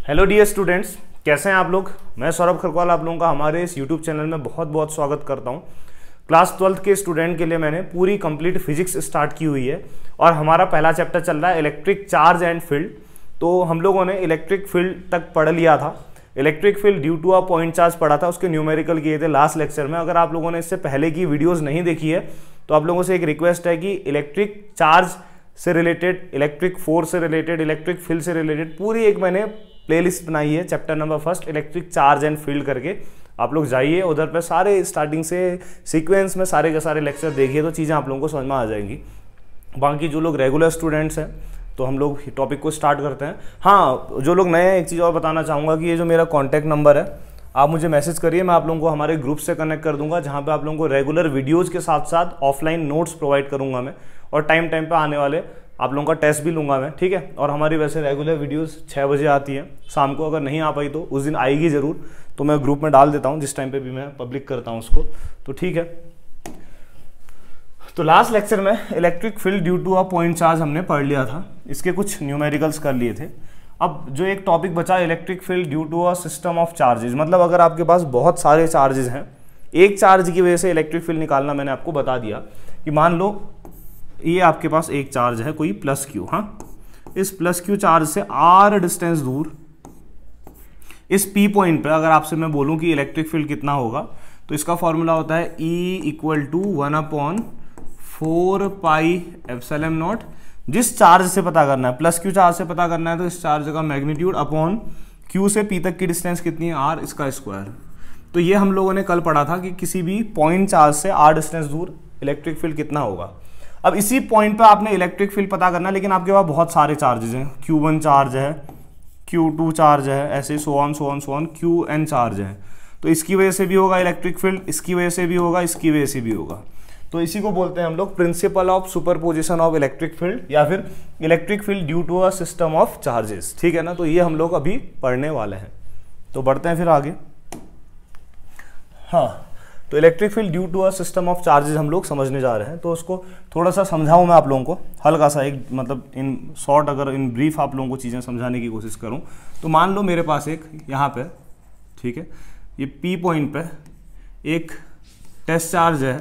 Hello dear students, कैसे हैं आप लोग। मैं सौरभ खरकवाल आप लोगों का हमारे इस यूट्यूब चैनल में बहुत बहुत स्वागत करता हूं। क्लास 12th के स्टूडेंट के लिए मैंने पूरी कंप्लीट फिजिक्स स्टार्ट की हुई है और हमारा पहला चैप्टर चल रहा है इलेक्ट्रिक चार्ज एंड फील्ड। तो हम लोगों ने इलेक्ट्रिक फील्ड तक पढ़ लिया था। Electric field due to a point charge पढ़ा था, उसके न्यूमेरिकल किए थे लास्ट लेक्चर में। अगर आप लोगों ने इससे पहले की वीडियोज़ नहीं देखी है तो आप लोगों से एक रिक्वेस्ट है कि इलेक्ट्रिक चार्ज से रिलेटेड, इलेक्ट्रिक फोर्स से रिलेटेड, इलेक्ट्रिक फील्ड से रिलेटेड पूरी एक मैंने प्लेलिस्ट बनाई है chapter number 1 electric charge and field करके। आप लोग जाइए उधर पे, सारे स्टार्टिंग से सीक्वेंस में सारे के सारे लेक्चर देखिए तो चीज़ें आप लोगों को समझ में आ जाएंगी। बाकी जो लोग रेगुलर स्टूडेंट्स हैं तो हम लोग टॉपिक को स्टार्ट करते हैं। हाँ, जो लोग नए हैं एक चीज़ और बताना चाहूँगा कि ये जो मेरा कॉन्टैक्ट नंबर है, आप मुझे मैसेज करिए, मैं आप लोगों को हमारे ग्रुप से कनेक्ट कर दूंगा जहाँ पे आप लोगों को रेगुलर वीडियोज़ के साथ साथ ऑफलाइन नोट्स प्रोवाइड करूँगा मैं, और टाइम टाइम पे आने वाले आप लोगों का टेस्ट भी लूँगा मैं, ठीक है। और हमारी वैसे रेगुलर वीडियोस 6 बजे आती हैं शाम को, अगर नहीं आ पाई तो उस दिन आएगी ज़रूर, तो मैं ग्रुप में डाल देता हूँ जिस टाइम पे भी मैं पब्लिक करता हूँ उसको, तो ठीक है। तो लास्ट लेक्चर में electric field due to a point charge हमने पढ़ लिया था, इसके कुछ न्यूमेरिकल्स कर लिए थे। अब जो एक टॉपिक बचा electric field due to a system of charges, मतलब अगर आपके पास बहुत सारे चार्जेस हैं, एक चार्ज की वजह से इलेक्ट्रिक फील्ड निकालना मैंने आपको बता दिया कि मान लो ये आपके पास एक चार्ज है कोई प्लस क्यू, हाँ, इस प्लस क्यू चार्ज से आर डिस्टेंस दूर इस पी पॉइंट पे अगर आपसे मैं बोलूं कि इलेक्ट्रिक फील्ड कितना होगा तो इसका फॉर्मूला होता है E = 1/4 पाई एप्सिलॉन नॉट। जिस चार्ज से पता करना है, प्लस क्यू चार्ज से पता करना है तो इस चार्ज का मैग्नीट्यूड अपॉन क्यू से पी तक की डिस्टेंस कितनी है, आर, इसका स्क्वायर। तो ये हम लोगों ने कल पढ़ा था कि किसी भी पॉइंट चार्ज से आर डिस्टेंस दूर इलेक्ट्रिक फील्ड कितना होगा। अब इसी पॉइंट पे आपने इलेक्ट्रिक फील्ड पता करना है, लेकिन आपके पास बहुत सारे चार्जेस हैं, Q1 चार्ज है, Q2 चार्ज है, ऐसे सो ऑन Qn चार्ज है। तो इसकी वजह से भी होगा इलेक्ट्रिक फील्ड, इसकी वजह से भी होगा, इसकी वजह से भी होगा। तो इसी को बोलते हैं हम लोग principle of superposition of electric field, या फिर electric field due to a system of charges, ठीक है ना। तो ये हम लोग अभी पढ़ने वाले हैं, तो बढ़ते हैं फिर आगे। हाँ, तो electric field due to a system of charges हम लोग समझने जा रहे हैं, तो उसको थोड़ा सा समझाऊं मैं आप लोगों को, हल्का सा एक, मतलब इन शॉर्ट, अगर इन ब्रीफ आप लोगों को चीज़ें समझाने की कोशिश करूं तो मान लो मेरे पास एक यहाँ पे, ठीक है, ये पी पॉइंट पे एक टेस्ट चार्ज है।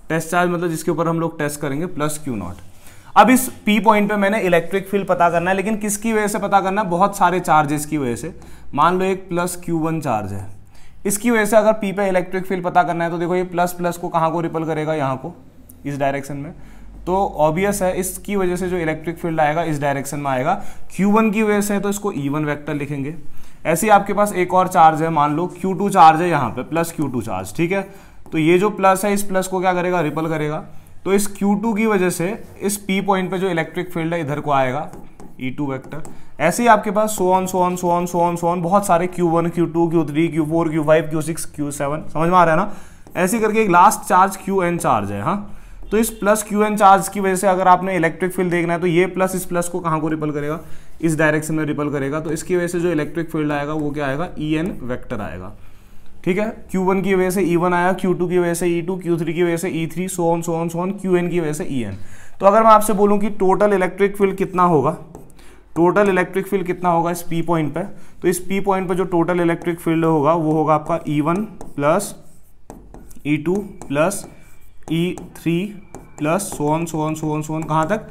टेस्ट चार्ज मतलब जिसके ऊपर हम लोग टेस्ट करेंगे प्लस क्यू नॉट। अब इस पी पॉइंट पे मैंने इलेक्ट्रिक फील्ड पता करना है, लेकिन किसकी वजह से पता करना है, बहुत सारे चार्जेस की वजह से। मान लो एक प्लस Q1 चार्ज है, इसकी वजह से अगर पी पे इलेक्ट्रिक फील्ड पता करना है तो देखो ये प्लस प्लस को कहाँ को रिपल करेगा, यहाँ को, इस डायरेक्शन में। तो ऑब्वियस है इसकी वजह से जो इलेक्ट्रिक फील्ड आएगा इस डायरेक्शन में आएगा। Q1 की वजह से है तो इसको E1 वेक्टर लिखेंगे। ऐसे ही आपके पास एक और चार्ज है, मान लो Q2 चार्ज है यहाँ पे, प्लस Q2 चार्ज, ठीक है। तो ये जो प्लस है इस प्लस को क्या करेगा, रिपल करेगा। तो इस Q2 की वजह से इस पी पॉइंट पे जो इलेक्ट्रिक फील्ड है इधर को आएगा, E2 वेक्टर। ऐसे ही आपके पास सो ऑन बहुत सारे Q1, Q2, Q3, Q4, Q5, Q6, Q7, समझ में आ रहा है ना। ऐसे करके एक लास्ट चार्ज Qn चार्ज है। हाँ, तो इस प्लस Qn चार्ज की वजह से अगर आपने इलेक्ट्रिक फील्ड देखना है तो ये प्लस इस प्लस को कहाँ को रिपल करेगा, इस डायरेक्शन में रिपल करेगा। तो इसकी वजह से जो इलेक्ट्रिक फील्ड आएगा वो क्या आएगा, En वेक्टर आएगा, ठीक है। Q1 की वजह से E1 आया, Q2 की वजह से E2, Q3 की वजह से E3, सो ऑन Qn की वजह से En। तो अगर मैं आपसे बोलूँ कि टोटल इलेक्ट्रिक फील्ड कितना होगा, टोटल इलेक्ट्रिक फील्ड कितना होगा इस पी पॉइंट पे, तो इस पी पॉइंट पे जो टोटल इलेक्ट्रिक फील्ड होगा वो होगा आपका E1 plus E2 plus E3 plus so on कहाँ तक,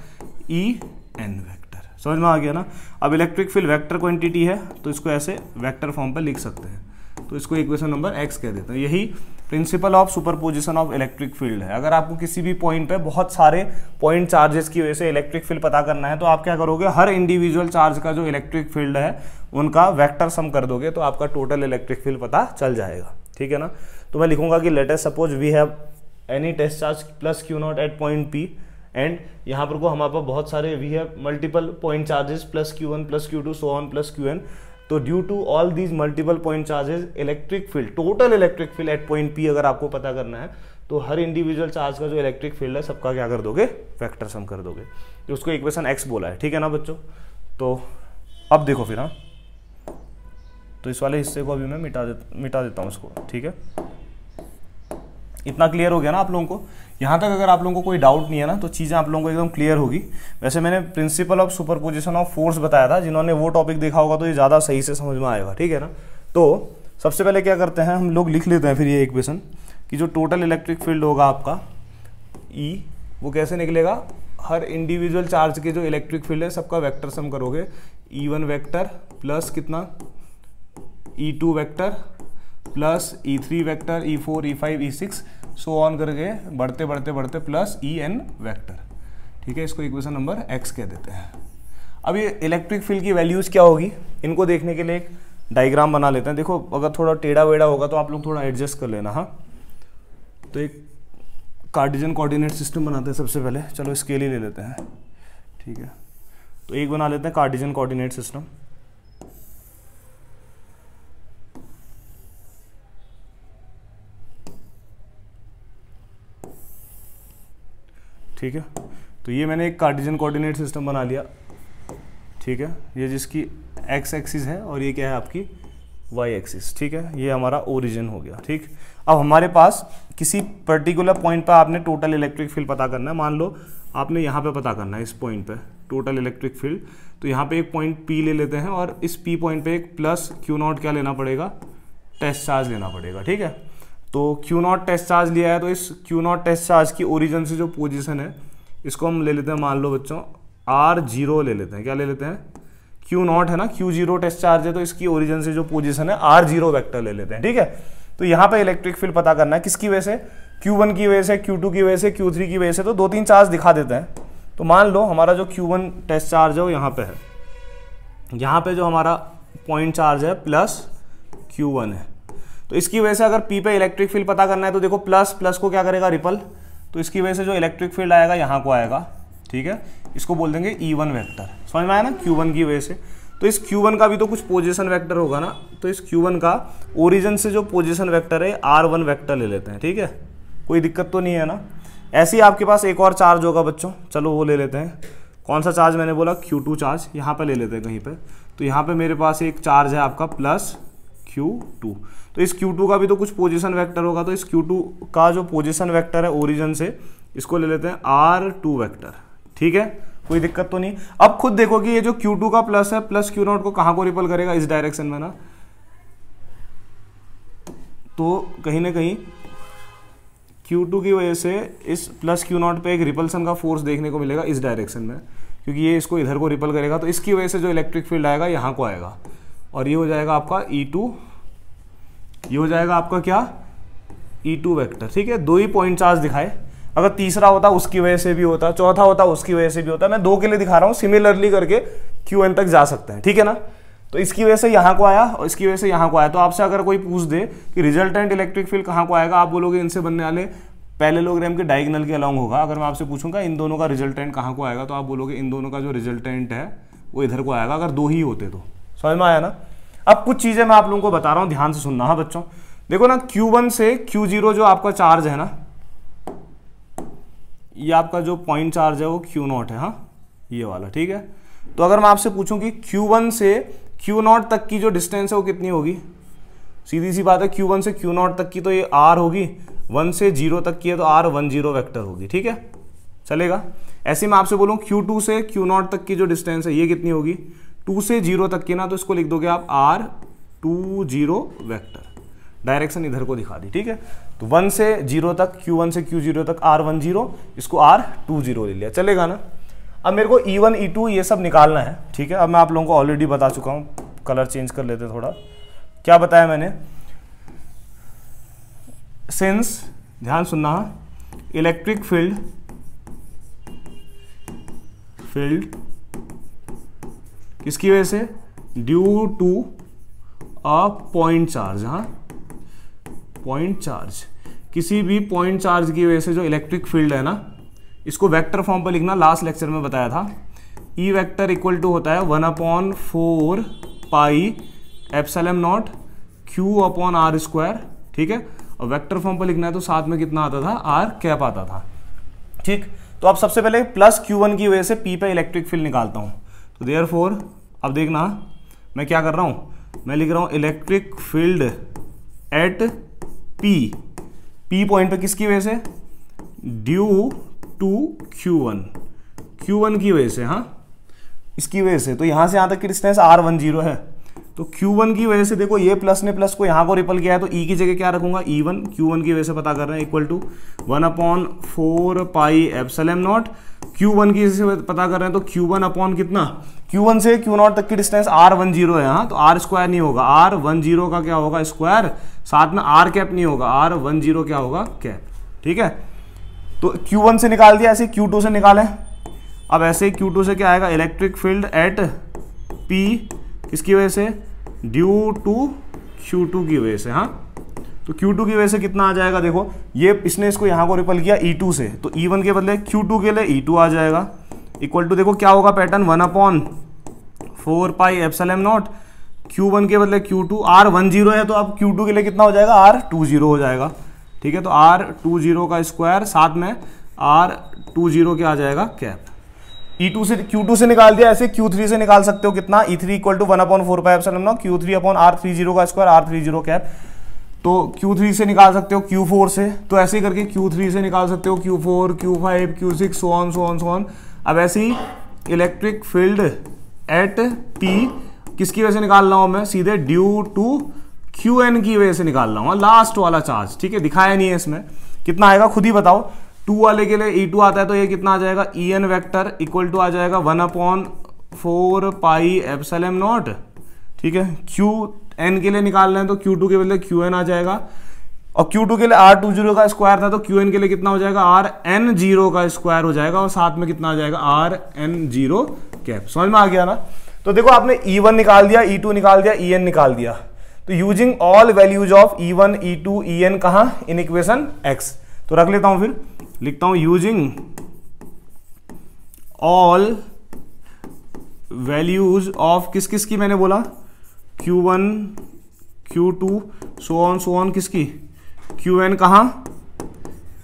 En वेक्टर। समझ में आ गया ना। अब इलेक्ट्रिक फील्ड वेक्टर क्वांटिटी है तो इसको ऐसे वेक्टर फॉर्म पर लिख सकते हैं, तो इसको इक्वेशन नंबर x कह देते हैं। यही principal of superposition of electric field है। अगर आपको किसी भी पॉइंट पे बहुत सारे पॉइंट चार्जेस की वजह से इलेक्ट्रिक फील्ड पता करना है तो आप क्या करोगे, हर इंडिविजुअल चार्ज का जो इलेक्ट्रिक फील्ड है उनका वेक्टर सम कर दोगे तो आपका टोटल इलेक्ट्रिक फील्ड पता चल जाएगा, ठीक है ना। तो मैं लिखूंगा कि let us suppose we have any test charge plus Q0 at point P, and यहाँ पर को हमारे पास बहुत सारे we have multiple point charges plus Q1 plus Q2 so on plus Qn। तो due to all these multiple point charges electric field, total electric field at point P अगर आपको पता करना है तो हर इंडिविजुअल चार्ज का जो इलेक्ट्रिक फील्ड है सबका क्या कर दोगे, वेक्टर सम कर दोगे। तो उसको इक्वेशन x बोला है, ठीक है ना बच्चों। तो अब देखो फिर, हाँ, तो इस वाले हिस्से को अभी मैं मिटा देता हूँ इसको, ठीक है। इतना क्लियर हो गया ना आप लोगों को? यहाँ तक अगर आप लोगों को कोई डाउट नहीं है ना तो चीज़ें आप लोगों को एकदम क्लियर होगी। वैसे मैंने principal of superposition of force बताया था, जिन्होंने वो टॉपिक देखा होगा तो ये ज़्यादा सही से समझ में आएगा, ठीक है ना। तो सबसे पहले क्या करते हैं हम लोग, लिख लेते हैं फिर ये इक्वेशन कि जो टोटल इलेक्ट्रिक फील्ड होगा आपका E, वो कैसे निकलेगा, हर इंडिविजुअल चार्ज के जो इलेक्ट्रिक फील्ड है सबका वेक्टर सम करोगे, E1 वेक्टर प्लस कितना E2 vector plus E3 vector, E4, E5, E6 so on करके बढ़ते बढ़ते बढ़ते प्लस En वेक्टर, ठीक है। इसको इक्वेशन नंबर x कह देते हैं। अब ये इलेक्ट्रिक फील्ड की वैल्यूज़ क्या होगी, इनको देखने के लिए एक डायग्राम बना लेते हैं। देखो अगर थोड़ा टेढ़ा वेढ़ा होगा तो आप लोग थोड़ा एडजस्ट कर लेना, हाँ। तो एक कार्टेशियन कोऑर्डिनेट सिस्टम बनाते हैं सबसे पहले, चलो स्केल ही ले लेते हैं, ठीक है। तो एक बना लेते हैं कार्टेशियन कोऑर्डिनेट सिस्टम, ठीक है। तो ये मैंने एक कार्टेशियन कोऑर्डिनेट सिस्टम बना लिया, ठीक है। ये जिसकी एक्स एक्सिस है और ये क्या है आपकी वाई एक्सिस, ठीक है। ये हमारा ओरिजिन हो गया, ठीक। अब हमारे पास किसी पर्टिकुलर पॉइंट पर आपने टोटल इलेक्ट्रिक फील्ड पता करना है। मान लो आपने यहाँ पे पता करना है इस पॉइंट पे टोटल इलेक्ट्रिक फील्ड, तो यहाँ पे एक पॉइंट P ले लेते हैं और इस P पॉइंट पे एक प्लस Q0 क्या लेना पड़ेगा, टेस्ट चार्ज लेना पड़ेगा, ठीक है। तो Q0 टेस्ट चार्ज लिया है, तो इस Q0 टेस्ट चार्ज की ओरिजिन से जो पोजीशन है इसको हम ले लेते हैं, मान लो बच्चों R0 ले लेते हैं। क्या ले लेते हैं, Q0 है ना, Q0 टेस्ट चार्ज है तो इसकी ओरिजिन से जो पोजीशन है R0 वेक्टर ले लेते हैं, ठीक है। तो यहाँ पे इलेक्ट्रिक फील्ड पता करना है किसकी वजह से, Q1 की वजह से, Q2 की वजह से, Q3 की वजह से। तो 2-3 चार्ज दिखा देते हैं। तो मान लो हमारा जो Q1 टेस्ट चार्ज है वो यहाँ पे है, यहाँ पे जो हमारा पॉइंट चार्ज है प्लस Q1 है। तो इसकी वजह से अगर P पे इलेक्ट्रिक फील्ड पता करना है तो देखो प्लस प्लस को क्या करेगा, रिपल। तो इसकी वजह से जो इलेक्ट्रिक फील्ड आएगा यहाँ को आएगा, ठीक है। इसको बोल देंगे E1 वेक्टर, समझ में आया ना, Q1 की वजह से। तो इस Q1 का भी तो कुछ पोजीशन वेक्टर होगा ना, तो इस Q1 का ओरिजिन से जो पोजीशन वेक्टर है R1 वेक्टर ले लेते हैं, ठीक है। कोई दिक्कत तो नहीं है ना। ऐसे ही आपके पास एक और चार्ज होगा बच्चों, चलो वो ले लेते हैं। कौन सा चार्ज मैंने बोला, Q2 चार्ज, यहाँ पे ले लेते हैं कहीं पे। तो यहाँ पे मेरे पास एक चार्ज है आपका प्लस Q2, तो इस Q2 का भी तो कुछ पोजीशन वेक्टर होगा। तो इस Q2 का जो पोजीशन वेक्टर है ओरिजिन से, इसको ले लेते हैं R2 वेक्टर, ठीक है। कोई दिक्कत तो नहीं। अब खुद देखो कि ये जो Q2 का प्लस है, प्लस Q0 को कहाँ को रिपल करेगा, इस डायरेक्शन में ना। तो कहीं ना कहीं Q2 की वजह से इस प्लस Q0 पे एक रिपल्सन का फोर्स देखने को मिलेगा इस डायरेक्शन में, क्योंकि ये इसको इधर को रिपल करेगा। तो इसकी वजह से जो इलेक्ट्रिक फील्ड आएगा यहाँ को आएगा, और ये हो जाएगा आपका E2, ये हो जाएगा आपका क्या, E2 वेक्टर, ठीक है। 2 ही पॉइंट चार्ज दिखाए, अगर तीसरा होता उसकी वजह से भी होता, चौथा होता उसकी वजह से भी होता। मैं 2 के लिए दिखा रहा हूँ, सिमिलरली करके Qn तक जा सकते हैं, ठीक है ना। तो इसकी वजह से यहाँ को आया और इसकी वजह से यहाँ को आया। तो आपसे अगर कोई पूछ दे कि रिजल्टेंट इलेक्ट्रिक फील्ड कहाँ को आएगा, आप बोलोगे इनसे बनने वाले पैरेललोग्राम के डायगोनल के अलोंग होगा। अगर मैं आपसे पूछूंगा इन दोनों का रिजल्टेंट कहाँ को आएगा, तो आप बोलोगे इन दोनों का जो रिजल्टेंट है वो इधर को आएगा, अगर 2 ही होते तो। समझ में आया ना। अब कुछ चीज़ें मैं आप लोगों को बता रहा हूँ, ध्यान से सुनना। हाँ बच्चों देखो ना, Q1 से Q0 जो आपका चार्ज है ना, ये आपका जो पॉइंट चार्ज है वो Q0 है, हाँ ये वाला, ठीक है। तो अगर मैं आपसे पूछूं कि Q1 से Q0 तक की जो डिस्टेंस है वो कितनी होगी, सीधी सी बात है, Q1 से Q0 तक की तो ये R होगी, 1 से 0 तक की है तो R10 वेक्टर होगी, ठीक है, चलेगा। ऐसे मैं आपसे बोलूँ Q2 से Q0 तक की जो डिस्टेंस है ये कितनी होगी, 2 से 0 तक की ना, तो इसको लिख दोगे आप R20 वेक्टर, डायरेक्शन इधर को दिखा दी, ठीक है। तो 1 से 0 तक, Q1 से Q0 तक R10, इसको R20 ले लिया, चलेगा ना। अब मेरे को E1 E2 ये सब निकालना है, ठीक है। अब मैं आप लोगों को ऑलरेडी बता चुका हूँ, कलर चेंज कर लेते हैं थोड़ा। क्या बताया मैंने, सिंस, ध्यान सुनना, इलेक्ट्रिक फील्ड किसकी वजह से, due to a point charge, हाँ पॉइंट चार्ज, किसी भी पॉइंट चार्ज की वजह से जो इलेक्ट्रिक फील्ड है ना, इसको वेक्टर फॉर्म पर लिखना, लास्ट लेक्चर में बताया था। E वेक्टर इक्वल टू होता है 1/4 पाई एप्सिलॉन नॉट Q/r², ठीक है। और वेक्टर फॉर्म पर लिखना है तो साथ में कितना आता था, R कैप आता था, ठीक। तो अब सबसे पहले प्लस Q1 की वजह से P पे इलेक्ट्रिक फील्ड निकालता हूँ। तो देयरफॉर अब देखना मैं क्या कर रहा हूँ, मैं लिख रहा हूँ electric field eight P P point पे किसकी वजह से, ड्यू टू Q1 की वजह से, हाँ इसकी वजह से। तो यहां से यहां तक की डिस्टेंस R10 है, तो Q1 की वजह से देखो ये प्लस ने प्लस को यहाँ को रिपल किया है, तो E की जगह क्या रखूंगा, E1 Q1 की वजह से पता कर रहे हैं, equal to 1/4 pi epsilon naught. Q1 की वजह से पता कर रहे हैं, तो Q1 अपॉन कितना, Q1 से Q0 तक की डिस्टेंस R10 है, हाँ तो R स्क्वायर नहीं होगा, R10 का क्या होगा स्क्वायर, साथ में R कैप नहीं होगा, R10 क्या होगा कैप, ठीक है। तो Q1 से निकाल दिया, ऐसे Q2 से निकालें। अब ऐसे Q2 से क्या आएगा, इलेक्ट्रिक फील्ड एट P किसकी वजह से, ड्यू टू Q2 की वजह से, हाँ तो Q2 की वजह से कितना आ जाएगा, देखो ये इसने इसको यहाँ को रिपल किया E2 से, तो E1 के बदले Q2 के लिए E2 आ जाएगा, इक्वल टू देखो क्या होगा pattern, 1/4 pi epsilon naught, Q1 के बदले Q2, R10 है तो अब Q2 के लिए कितना हो जाएगा, R20 हो जाएगा, ठीक है। तो R20 का स्क्वायर साथ में R20 क्या आ जाएगा कैप। E2 से Q2 से निकाल दिया, ऐसे Q3 से निकाल सकते हो कितना, E3 equal to 1/4 pi epsilon naught, Q3 upon R30 का स्क्वायर, R30 कैप। तो Q3 से निकाल सकते हो Q4 से, तो ऐसे ही करके Q3 से निकाल सकते हो Q4, Q5, Q6 so on. अब ऐसे ही इलेक्ट्रिक फील्ड एट P किसकी वजह से निकाल रहा हूं मैं, सीधे ड्यू टू Qn की वजह से निकाल रहा हूं, लास्ट वाला चार्ज, ठीक है, दिखाया नहीं है इसमें, कितना आएगा खुद ही बताओ। 2 वाले के लिए E2 आता है तो ये कितना आ जाएगा, En वेक्टर इक्वल टू आ जाएगा 1/4 पाई एप्सिलॉन नॉट, ठीक है। Qn के लिए निकाल रहे हैं तो Q2 के बदले Qn आ जाएगा, और Q2 के लिए R20 का स्क्वायर था तो Qn के लिए कितना हो जाएगा, Rn0 का स्क्वायर हो जाएगा, और साथ में कितना आ जाएगा, Rn0 कैप। समझ में आ गया ना। तो देखो आपने E1 निकाल दिया, E2 निकाल दिया, En निकाल दिया, तो using all values of E1, E2, En कहां, इन इक्वेशन X। तो रख लेता हूं, फिर लिखता हूं यूजिंग ऑल वैल्यूज ऑफ किस किस की मैंने बोला, Q1, Q2 सो ऑन किसकी, Qn कहां,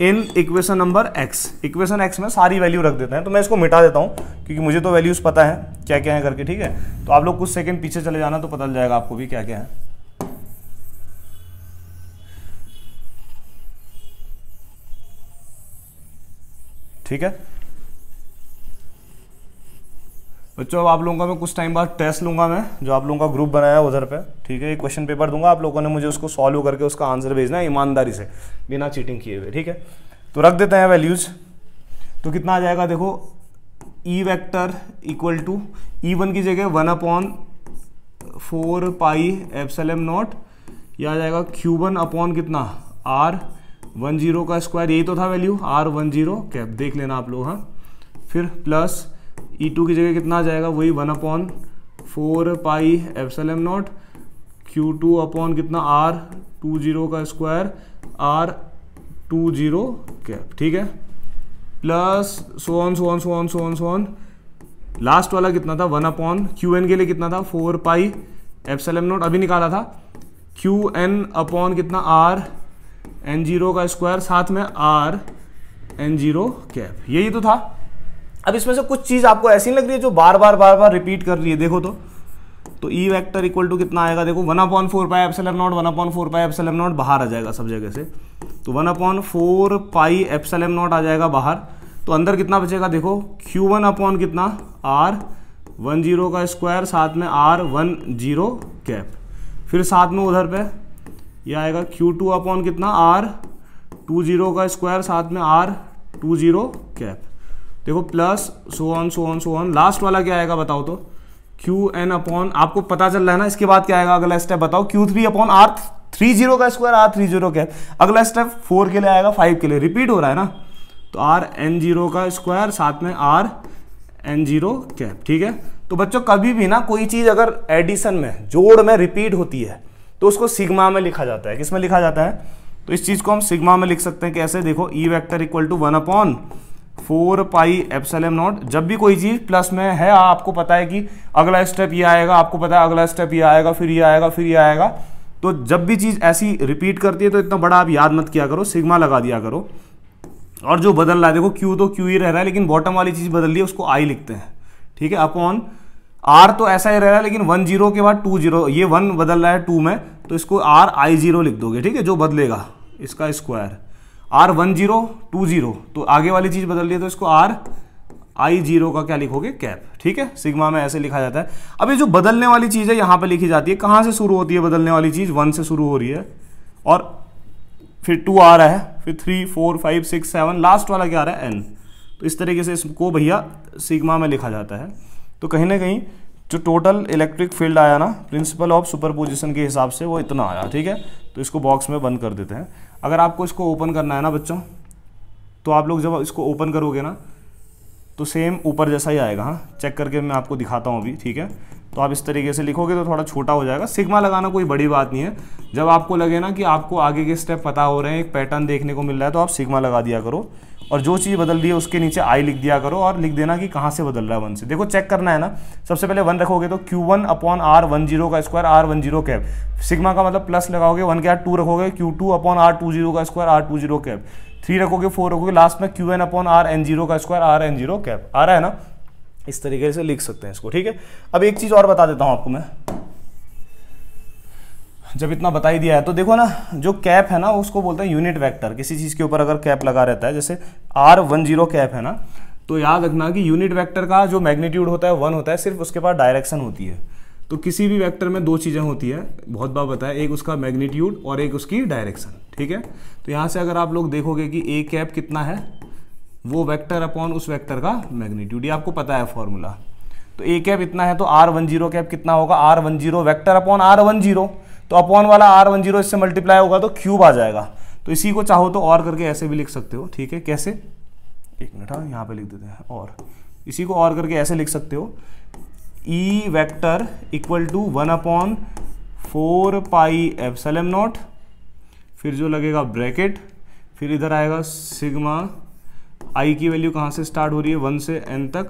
in equation number X। Equation X में सारी वैल्यू रख देते हैं, तो मैं इसको मिटा देता हूं क्योंकि मुझे तो वैल्यूज पता है क्या क्या है करके, ठीक है। तो आप लोग कुछ सेकंड पीछे चले जाना तो पता चल जाएगा आपको भी क्या क्या है। ठीक है बच्चों, अब आप लोगों का मैं कुछ टाइम बाद टेस्ट लूंगा, मैं जो आप लोगों का ग्रुप बनाया है उधर पे, ठीक है। एक क्वेश्चन पेपर दूंगा, आप लोगों ने मुझे उसको सॉल्व करके उसका आंसर भेजना है ईमानदारी से, बिना चीटिंग किए हुए, ठीक है। तो रख देते हैं वैल्यूज, तो कितना आ जाएगा देखो, E vector equal to E1 की जगह 1/4 पाई एप्सिलॉन नॉट, यह आ जाएगा Q1 अपॉन कितना, R10 का स्क्वायर, यही तो था वैल्यू, R10 कैप, देख लेना आप लोग, हाँ। फिर प्लस E2 की जगह कितना आ जाएगा, वही 1/4 pi epsilon not, Q2 upon कितना, R20 का स्क्वायर, R20 कैप, ठीक है। प्लस सो ऑन लास्ट वाला कितना था, Qn के लिए कितना था, 4 पाई एप्सिलॉन नॉट, अभी निकाला था, Qn अपॉन कितना, Rn0 का स्क्वायर, साथ में Rn0 कैप, यही तो था। अब इसमें से कुछ चीज आपको ऐसी लग रही है जो बार बार रिपीट कर रही है, देखो तो E वेक्टर इक्वल टू कितना आएगा, देखो 1/4 pi epsilon not, 1/4 pi epsilon not बाहर आ जाएगा सब जगह से, तो 1/4 पाई एप्सिलॉन नॉट आ जाएगा बाहर, तो अंदर कितना बचेगा, देखो Q1 अपॉन कितना, R10 का स्क्वायर, साथ में R10 कैप। फिर साथ में उधर पे ये आएगा Q2 अपॉन कितना, R20 का स्क्वायर, साथ में R20 कैप, देखो प्लस सो ऑन लास्ट वाला क्या आएगा बताओ, तो Qn अपॉन, आपको पता चल रहा है ना। इसके बाद क्या आएगा अगला स्टेप बताओ, Q3 अपॉन R30 का स्क्वायर, R30 कैप। अगला स्टेप 4 के लिए आएगा, 5 के लिए, रिपीट हो रहा है ना, तो Rn0 का स्क्वायर, साथ में Rn0 कैप, ठीक है। तो बच्चों कभी भी ना कोई चीज अगर एडिशन में, जोड़ में रिपीट होती है तो उसको सिग्मा में लिखा जाता है। किस में लिखा जाता है, तो इस चीज को हम सिग्मा में लिख सकते हैं, कैसे, देखो E vector equal to 1/4 pi epsilon naught. जब भी कोई चीज प्लस में है, आपको पता है कि अगला स्टेप ये आएगा, आपको पता है अगला स्टेप ये आएगा, फिर ये आएगा, फिर ये आएगा। तो जब भी चीज ऐसी रिपीट करती है तो इतना बड़ा आप याद मत किया करो, सिग्मा लगा दिया करो। और जो बदल रहा है, देखो Q तो Q ही रह रहा है, लेकिन बॉटम वाली चीज बदल रही है, उसको I लिखते हैं, ठीक है। अपॉन R तो ऐसा ही रह रहा है, लेकिन 10 के बाद 20, ये 1 बदल रहा है 2 में, तो इसको RI0 लिख दोगे, ठीक है, जो बदलेगा इसका स्क्वायर। R1020, तो आगे वाली चीज बदल दी है तो इसको RI0 का क्या लिखोगे, कैप। ठीक है, सिग्मा में ऐसे लिखा जाता है। अब ये जो बदलने वाली चीज है यहाँ पे लिखी जाती है, कहाँ से शुरू होती है बदलने वाली चीज, 1 से शुरू हो रही है और फिर 2 आ रहा है, फिर 3 4 5 6 7, लास्ट वाला क्या आ रहा है, n। तो इस तरीके से इसको भैया सिग्मा में लिखा जाता है। तो कहीं ना कहीं जो टोटल इलेक्ट्रिक फील्ड आया ना प्रिंसिपल ऑफ सुपरपोजिशन के हिसाब से वो इतना आया। ठीक है, तो इसको बॉक्स में बंद कर देते हैं। अगर आपको इसको ओपन करना है ना बच्चों, तो आप लोग जब इसको ओपन करोगे ना तो सेम ऊपर जैसा ही आएगा। हाँ, चेक करके मैं आपको दिखाता हूँ अभी। ठीक है, तो आप इस तरीके से लिखोगे तो थोड़ा छोटा हो जाएगा। सिग्मा लगाना कोई बड़ी बात नहीं है। जब आपको लगे ना कि आपको आगे के स्टेप पता हो रहे हैं, एक पैटर्न देखने को मिल रहा है, तो आप सिग्मा लगा दिया करो और जो चीज़ बदल दी है उसके नीचे आई लिख दिया करो और लिख देना कि कहाँ से बदल रहा है, 1 से। देखो चेक करना है ना, सबसे पहले 1 रखोगे तो Q1/R10 का स्क्वायर R10 कैप, सिग्मा का मतलब प्लस लगाओगे, 1 के बाद 2 रखोगे Q2/R20 का स्क्वायर R20 कैप, 3 रखोगे 4 रखोगे, लास्ट में Qn/Rn0 का स्क्वायर Rn0 कैप। आ रहा है ना, इस तरीके से लिख सकते हैं इसको। ठीक है, अब एक चीज़ और बता देता हूँ आपको मैं, जब इतना बता ही दिया है तो देखो ना, जो कैप है ना उसको बोलते हैं यूनिट वेक्टर। किसी चीज़ के ऊपर अगर कैप लगा रहता है, जैसे R10 कैप है ना, तो याद रखना कि यूनिट वेक्टर का जो मैग्नीट्यूड होता है 1 होता है, सिर्फ उसके पास डायरेक्शन होती है। तो किसी भी वेक्टर में 2 चीज़ें होती है, बहुत बार बताया, एक उसका मैग्नीट्यूड और एक उसकी डायरेक्शन। ठीक है, तो यहाँ से अगर आप लोग देखोगे कि ए कैप कितना है, वो वेक्टर अपॉन उस वेक्टर का मैग्नीट्यूड, ये आपको पता है फॉर्मूला। तो ए कैप इतना है तो R10 कैप कितना होगा, R10 वेक्टर अपॉन R10, तो अपॉन वाला R10 इससे मल्टीप्लाई होगा तो क्यूब आ जाएगा। तो इसी को चाहो तो और करके ऐसे भी लिख सकते हो। ठीक है, कैसे, एक मिनट, हाँ यहाँ पे लिख देते हैं, और इसी को और करके ऐसे लिख सकते हो, E vector equal to 1/4 pi epsilon naught, फिर जो लगेगा ब्रैकेट, फिर इधर आएगा सिग्मा, आई की वैल्यू कहाँ से स्टार्ट हो रही है, 1 से n तक,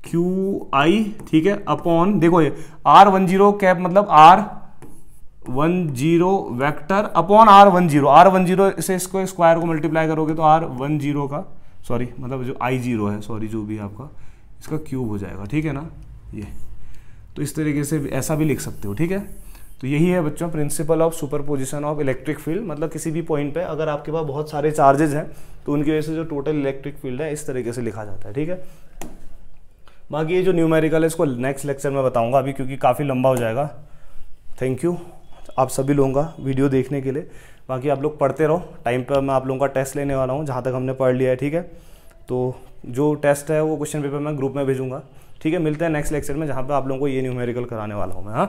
QI। ठीक है, अपॉन, देखो ये R10 कैप मतलब R10 वेक्टर अपॉन R10 से इसको स्क्वायर को मल्टीप्लाई करोगे तो R10 का, सॉरी मतलब जो I0 है, सॉरी जो भी आपका, इसका क्यूब हो जाएगा। ठीक है ना, ये तो इस तरीके से ऐसा भी लिख सकते हो। ठीक है, तो यही है बच्चों principal of superposition of electric field. मतलब किसी भी पॉइंट पे अगर आपके पास बहुत सारे चार्जेस हैं तो उनकी वजह से जो टोटल इलेक्ट्रिक फील्ड है इस तरीके से लिखा जाता है। ठीक है, बाकी ये जो न्यूमेरिकल है इसको नेक्स्ट लेक्चर में बताऊंगा अभी, क्योंकि काफ़ी लंबा हो जाएगा। थैंक यू आप सभी लोगों का वीडियो देखने के लिए। बाकी आप लोग पढ़ते रहो, टाइम पर मैं आप लोगों का टेस्ट लेने वाला हूँ, जहाँ तक हमने पढ़ लिया है। ठीक है, तो जो टेस्ट है वो क्वेश्चन पेपर मैं ग्रुप में भेजूंगा। ठीक है, मिलते हैं नेक्स्ट लेक्चर में, जहाँ पे आप लोगों को ये न्यूमेरिकल कराने वाला हूँ मैं। हाँ।